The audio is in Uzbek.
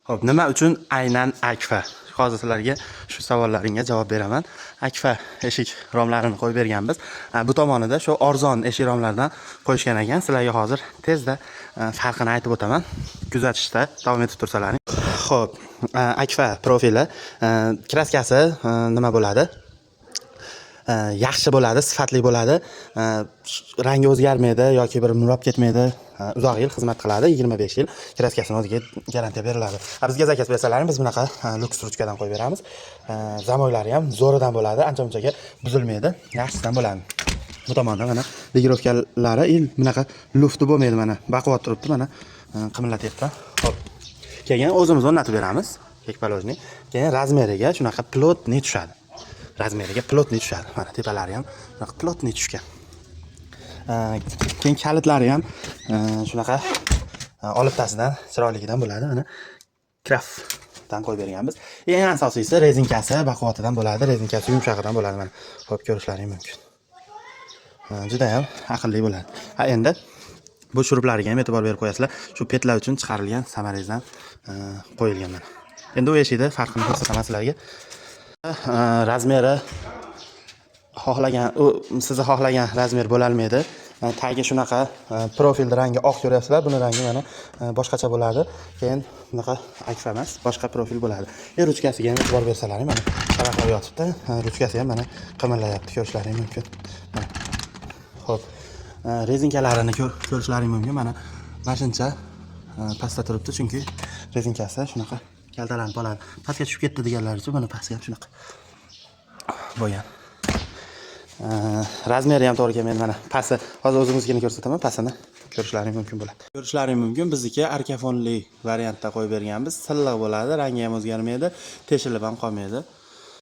Xo'p, nima uchun aynan Akfa? Hozir sizlarga shu savollaringga javob beraman. Akfa eshik romlarini qo'yib berganmiz. Bu tomonida shu arzon eshik romlardan qo'yishgan ekan. Sizlarga hozir tezda farqini aytib o'taman. Kuzatishda davom etib tursalaring. Xo'p, Akfa profili kraskasi nima bo'ladi? Yaxshi bo'ladi, sifatli bo'ladi. Rangi o'zgarmaydi yoki bir murab ketmaydi. Uzoq yil xizmat qiladi, 25 yil kraskasini o'ziga garantiya beriladi. Bizga zakaz bersalaring biz bunaqa luks ruchkadan qo'yib beramiz. Zamoylari ham zo'ridan bo'ladi, ancha-munchaga buzilmaydi, yaxshisidan bo'ladi. Bu tomonda mana ligirovkalari bunaqa lufti bo'lmaydi, mana baquvvat turibdi, mana qimirlatyapti. Xo'p. Keyin o'zimiz o'rnatib beramiz, ekpalojni. Keyin razmeriga shunaqa plotniy tushadi. Razmeriga plotniy tushadi. Mana tepalari ham shunaqa plotniy tushgan. Keyin kalitlari ham shunaqa olibtasidan chiroyligidan bo'ladi. Mana kraftdan qo'yib berganmiz. Eng asosiysi rezinkasi baquvvatidan bo'ladi, rezinkasi yumshog'idan bo'ladi. Mana ko'p ko'rishlaring mumkin. Juda ham aqlli bo'ladi. Endi bu shuruplarga ham e'tibor berib qo'yasizlar. Shu petlar uchun chiqarilgan samarezdan qo'yilgan mana. Endi u eshikda farqini ko'rsataman sizlarga. Razmeri sizni xohlagan razmer bo'la olmaydi. Tagi shunaqa profil rangi oq ko'ryapsizlar, buni rangi mana boshqacha bo'ladi. Keyin bunaqa Akfa emas, boshqa profil bo'ladi. Ruchkasiga ham e'tibor bersalaring, mana sharaqlab yotibdi. Ruchkasi ham mana qimirlayapti, ko'rishlaring mumkin. Mana. Xo'p. Rezinkalarini ko'rishlaring mumkin. Mana shuncha pastda turibdi, chunki rezinkasi shunaqa kaltalanib qoladi. Pastga tushib ketdi deganlar uchun mana pastga ham shunaqa bo'lgan. Razmeri ham to'g'ri kelmaydi, mana pasti. Hozir o'zimiznikini ko'rsataman, pastini ko'rishlaring mumkin bo'ladi. Ko'rishlaring mumkin, bizniki arkafonli variantda qo'yib berganmiz. Silliq bo'ladi, rangi ham o'zgarmaydi, teshilib ham qolmaydi.